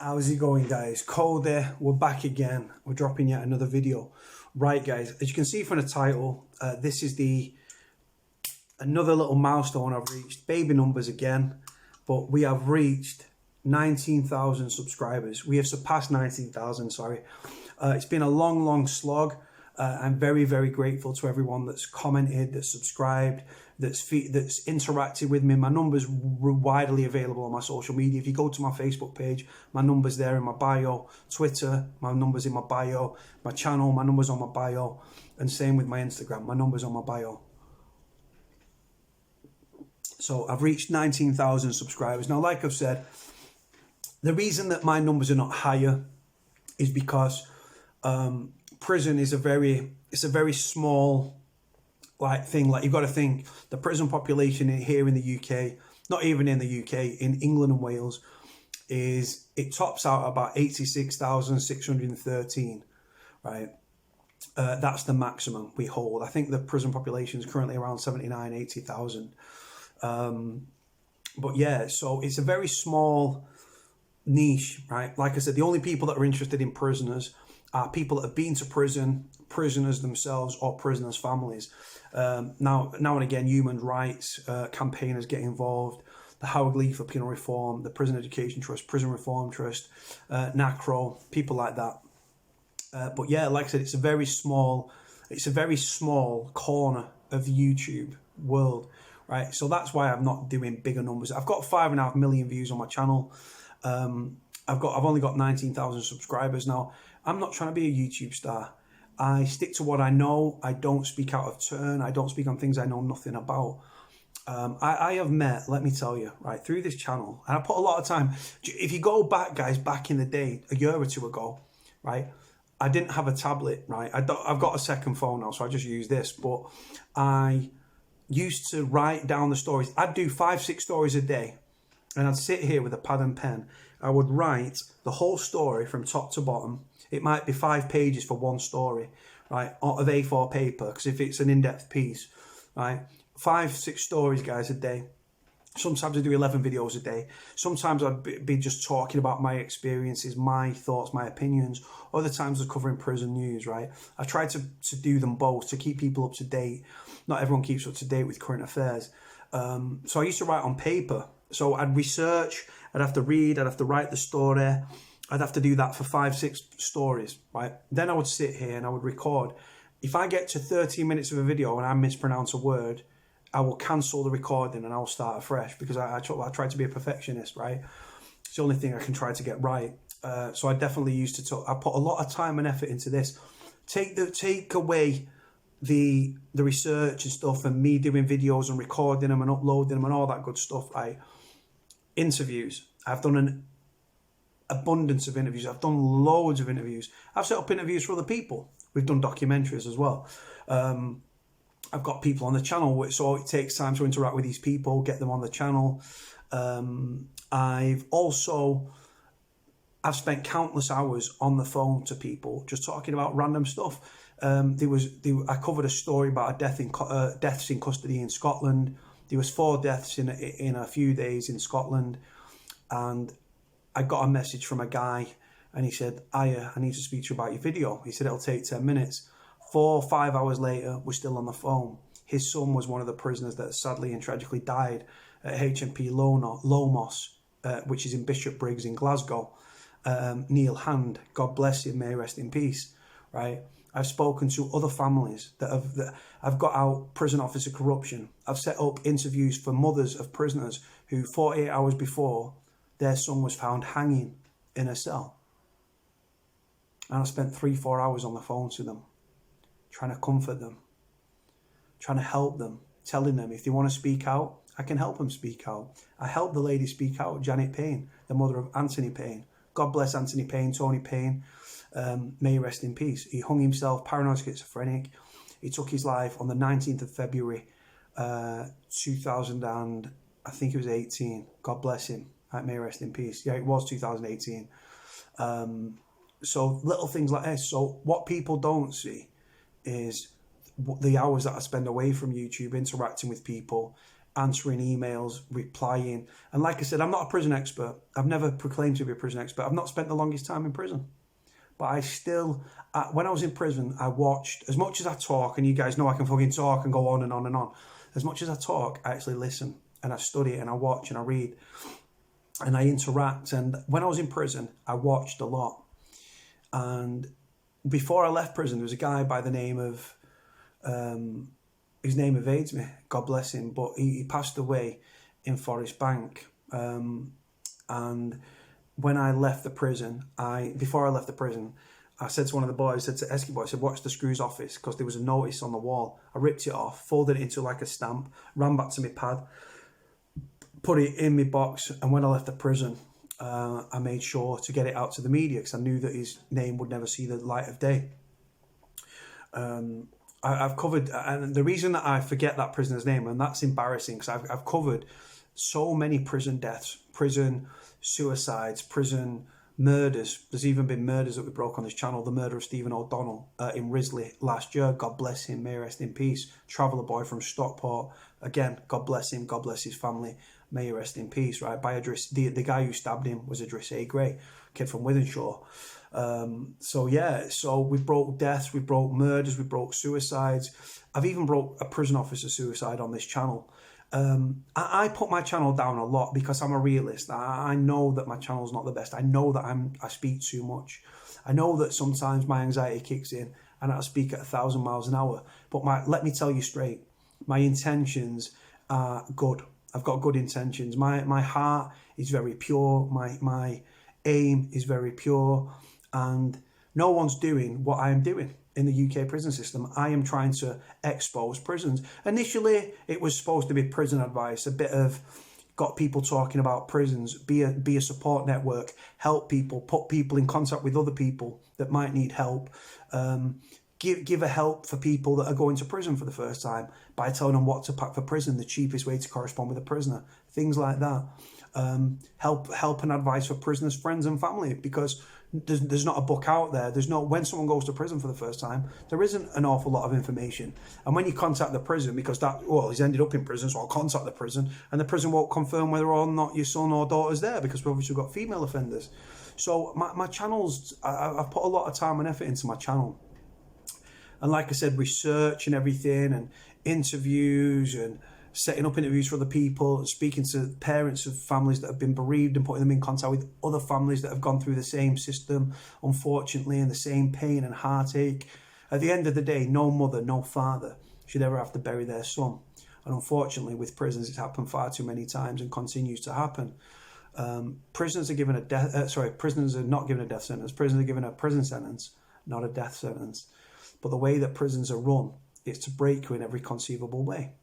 How's it going, guys? Cody, we're back again. We're dropping yet another video. Right, guys, as you can see from the title, this is another little milestone I've reached. Baby numbers again, but we have reached 19,000 subscribers. We have surpassed 19,000, sorry. It's been a long slog. I'm very, very grateful to everyone that's commented, that's subscribed, that's interacted with me. My numbers were widely available on my social media. If you go to my Facebook page, my number's there in my bio. Twitter, my number's in my bio. My channel, my number's on my bio. And same with my Instagram, my number's on my bio. So I've reached 19,000 subscribers. Now, like I've said, the reason that my numbers are not higher is because prison is a very small thing. Like, you've got to think the prison population here in the UK, not even in the UK, in England and Wales, it tops out about 86,613, right? That's the maximum we hold. I think the prison population is currently around 79, 80,000. But yeah, so it's a very small niche, right? Like I said, the only people that are interested in prisoners are people that have been to prison, prisoners themselves, or prisoners' families. Now and again, human rights campaigners get involved. The Howard League for Penal Reform, the Prison Education Trust, Prison Reform Trust, NACRO, people like that. But yeah, like I said, it's a very small corner of the YouTube world, right? So that's why I'm not doing bigger numbers. I've got 5.5 million views on my channel. I've only got 19,000 subscribers now. I'm not trying to be a YouTube star. I stick to what I know. I don't speak out of turn. I don't speak on things I know nothing about. I have met, let me tell you, right, through this channel, and I put a lot of time. If you go back, guys, back in the day, a year or two ago, right, I didn't have a tablet, right? I've got a second phone now, so I just use this. But I used to write down the stories. I'd do 5-6 stories a day, and I'd sit here with a pad and pen. I would write the whole story from top to bottom. It might be 5 pages for one story, right, out of A4 paper, because if it's an in-depth piece, right, 5-6 stories, guys, a day. Sometimes I do 11 videos a day. Sometimes I'd be just talking about my experiences, my thoughts, my opinions. Other times I'm covering prison news, right? I try to do them both to keep people up to date. Not everyone keeps up to date with current affairs. So I used to write on paper. So I'd research, I'd have to read, I'd have to write the story. I'd have to do that for 5-6 stories, right? Then I would sit here and I would record. If I get to 30 minutes of a video and I mispronounce a word, I will cancel the recording and I'll start afresh, because I try to be a perfectionist, right? It's the only thing I can try to get right. So I definitely used to talk. I put a lot of time and effort into this. Take away the research and stuff, and me doing videos and recording them and uploading them and all that good stuff, right? Interviews. I've done an abundance of interviews. I've done loads of interviews. I've set up interviews for other people. We've done documentaries as well. I've got people on the channel, so it takes time to interact with these people, get them on the channel. I've spent countless hours on the phone to people, just talking about random stuff. I covered a story about deaths in custody in Scotland. There was 4 deaths in a few days in Scotland, and I got a message from a guy, and he said, I need to speak to you about your video. He said, it'll take 10 minutes. 4 or 5 hours later, we're still on the phone. His son was one of the prisoners that sadly and tragically died at HMP Lomos, which is in Bishopbriggs in Glasgow. Neil Hand, God bless him, may rest in peace, right? I've spoken to other families that I've got out prison officer corruption. I've set up interviews for mothers of prisoners who 48 hours before, their son was found hanging in a cell. And I spent 3-4 hours on the phone to them, trying to comfort them, trying to help them, telling them if they want to speak out, I can help them speak out. I helped the lady speak out, Janet Payne, the mother of Anthony Payne. God bless Anthony Payne, Tony Payne, may he rest in peace. He hung himself, paranoid schizophrenic. He took his life on the 19th of February, 2018. God bless him. May he rest in peace. Yeah, it was 2018. So little things like this. So what people don't see is the hours that I spend away from YouTube interacting with people, answering emails, replying. And like I said, I'm not a prison expert. I've never proclaimed to be a prison expert. I've not spent the longest time in prison. But I still, when I was in prison, I watched, as much as I talk, and you guys know I can fucking talk and go on and on and on. As much as I talk, I actually listen and I study and I watch and I read and I interact. And when I was in prison, I watched a lot. And before I left prison, there was a guy by the name of, his name evades me, God bless him, but he passed away in Forest Bank. And when I left the prison, before I left the prison, I said to one of the boys, I said to Esky boy, I said, watch the Screws office, because there was a notice on the wall. I ripped it off, folded it into like a stamp, ran back to my pad, put it in my box, and when I left the prison, I made sure to get it out to the media, because I knew that his name would never see the light of day. I've covered, and the reason that I forget that prisoner's name, and that's embarrassing, because I've covered so many prison deaths, prison suicides, prison murders. There's even been murders that we broke on this channel. The murder of Stephen O'Donnell in Risley last year. God bless him. May he rest in peace. Traveller boy from Stockport. Again, God bless him. God bless his family. May he rest in peace. Right, by the guy who stabbed him was Idris A. Gray, kid from Wythenshawe. So we broke deaths, we broke murders, we broke suicides. I've even broke a prison officer suicide on this channel. I put my channel down a lot because I'm a realist. I know that my channel's not the best. I know that I speak too much. I know that sometimes my anxiety kicks in and I speak at 1,000 miles an hour. But let me tell you straight, my intentions are good. I've got good intentions. My heart is very pure. My aim is very pure. And no one's doing what I am doing in the UK prison system. I am trying to expose prisons. Initially, it was supposed to be prison advice, a bit of got people talking about prisons, be a support network, help people, put people in contact with other people that might need help, give a help for people that are going to prison for the first time by telling them what to pack for prison, the cheapest way to correspond with a prisoner, things like that. Help and advice for prisoners, friends and family, because there's not a book out there. When someone goes to prison for the first time, there isn't an awful lot of information. And when you contact the prison, because he's ended up in prison, so I'll contact the prison, and the prison won't confirm whether or not your son or daughter's there, because we've obviously got female offenders. So my channel's, I've put a lot of time and effort into my channel. And like I said, research and everything, and interviews, and setting up interviews for other people, and speaking to parents of families that have been bereaved and putting them in contact with other families that have gone through the same system, unfortunately, and the same pain and heartache. At the end of the day, no mother, no father should ever have to bury their son. And unfortunately, with prisons, it's happened far too many times and continues to happen. Prisoners are not given a death sentence. Prisoners are given a prison sentence, not a death sentence. But the way that prisons are run is to break you in every conceivable way.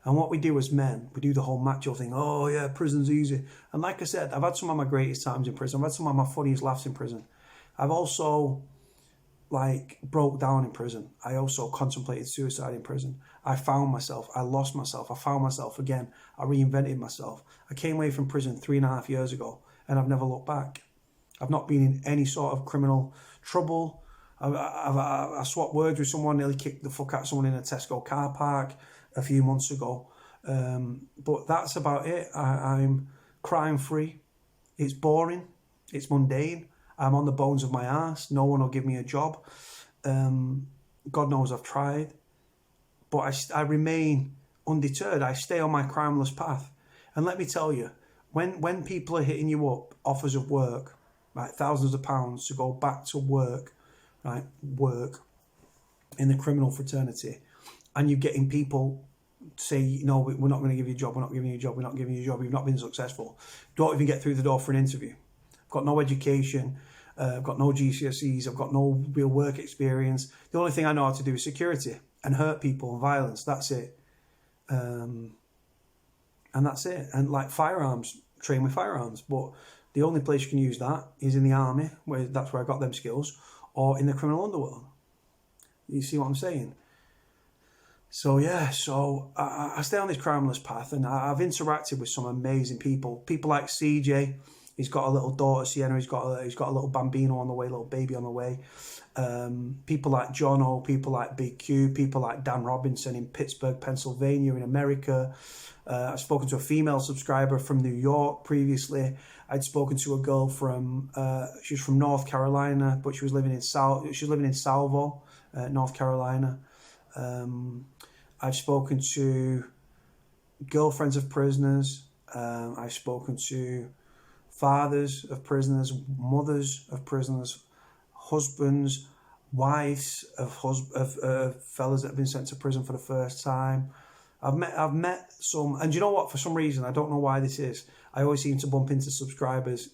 And what we do as men, we do the whole macho thing. Oh yeah, prison's easy. And like I said, I've had some of my greatest times in prison. I've had some of my funniest laughs in prison. I've also broke down in prison. I also contemplated suicide in prison. I found myself. I lost myself. I found myself again. I reinvented myself. I came away from prison 3.5 years ago, and I've never looked back. I've not been in any sort of criminal trouble. I swapped words with someone, nearly kicked the fuck out of someone in a Tesco car park a few months ago. But that's about it. I'm crime free. It's boring. It's mundane. I'm on the bones of my ass. No one will give me a job. God knows I've tried. But I remain undeterred. I stay on my crimeless path. And let me tell you, when people are hitting you up, offers of work, like thousands of pounds to go back to work, right, work in the criminal fraternity, and you're getting people say, no, we're not going to give you a job, we're not giving you a job, we're not giving you a job, you've not been successful, don't even get through the door for an interview. I've got no education, I've got no GCSEs, I've got no real work experience. The only thing I know how to do is security and hurt people and violence. That's it. And that's it. And like firearms, train with firearms. But the only place you can use that is in the army, where that's where I got them skills, or in the criminal underworld. You see what I'm saying? So yeah, I stay on this crimeless path, and I've interacted with some amazing people. People like CJ, He's got a little daughter, Sienna. He's got a little bambino on the way, little baby on the way. People like John O, people like Big Q, people like Dan Robinson in Pittsburgh, Pennsylvania, in America. I've spoken to a female subscriber from New York previously. I'd spoken to a girl from she was from North Carolina, but she was living in Salvo, North Carolina. I've spoken to girlfriends of prisoners. I've spoken to fathers of prisoners, mothers of prisoners, husbands, wives of fellas that have been sent to prison for the first time. I've met some, and you know what? For some reason, I don't know why this is, I always seem to bump into subscribers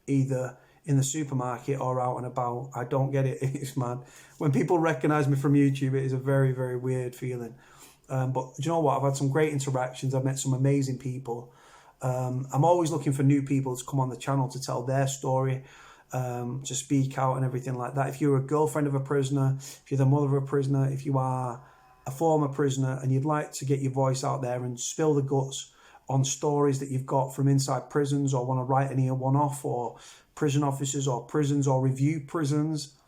either in the supermarket or out and about. I don't get it. It's mad. When people recognise me from YouTube, it is a very, very weird feeling. But do you know what? I've had some great interactions. I've met some amazing people. I'm always looking for new people to come on the channel to tell their story, to speak out and everything like that. If you're a girlfriend of a prisoner, if you're the mother of a prisoner, if you are a former prisoner and you'd like to get your voice out there and spill the guts on stories that you've got from inside prisons, or want to write any one off, or prison officers or prisons, or review prisons,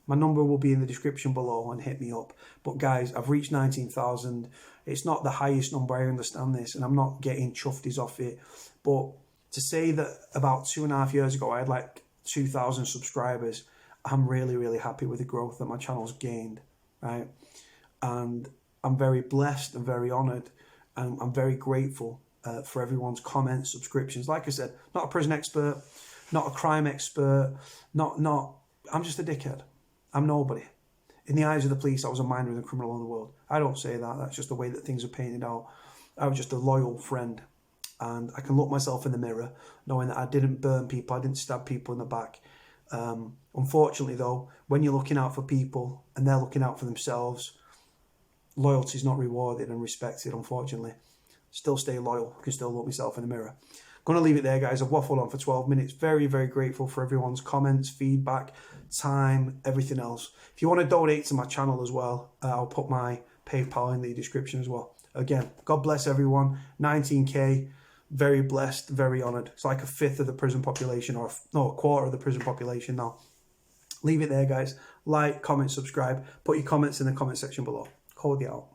my number will be in the description below, and hit me up. But guys, I've reached 19,000. It's not the highest number, I understand this, and I'm not getting chufties off it. But to say that about 2.5 years ago I had like 2,000 subscribers, I'm really, really happy with the growth that my channel's gained, right? And I'm very blessed and very honoured, and I'm very grateful for everyone's comments, subscriptions. Like I said, not a prison expert, not a crime expert, I'm just a dickhead. I'm nobody. In the eyes of the police, I was a minor and a criminal in the world. I don't say that. That's just the way that things are painted out. I was just a loyal friend. And I can look myself in the mirror knowing that I didn't burn people. I didn't stab people in the back. Unfortunately, though, when you're looking out for people and they're looking out for themselves, loyalty is not rewarded and respected, unfortunately. Still stay loyal. I can still look myself in the mirror. Going to leave it there, guys. I've waffled on for 12 minutes. Very, very grateful for everyone's comments, feedback, time, everything else. If you want to donate to my channel as well, I'll put my PayPal in the description as well. Again, God bless everyone. 19K, very blessed, very honoured. It's like a fifth of the prison population, or no, a quarter of the prison population now. Leave it there, guys. Like, comment, subscribe. Put your comments in the comment section below. Cody out.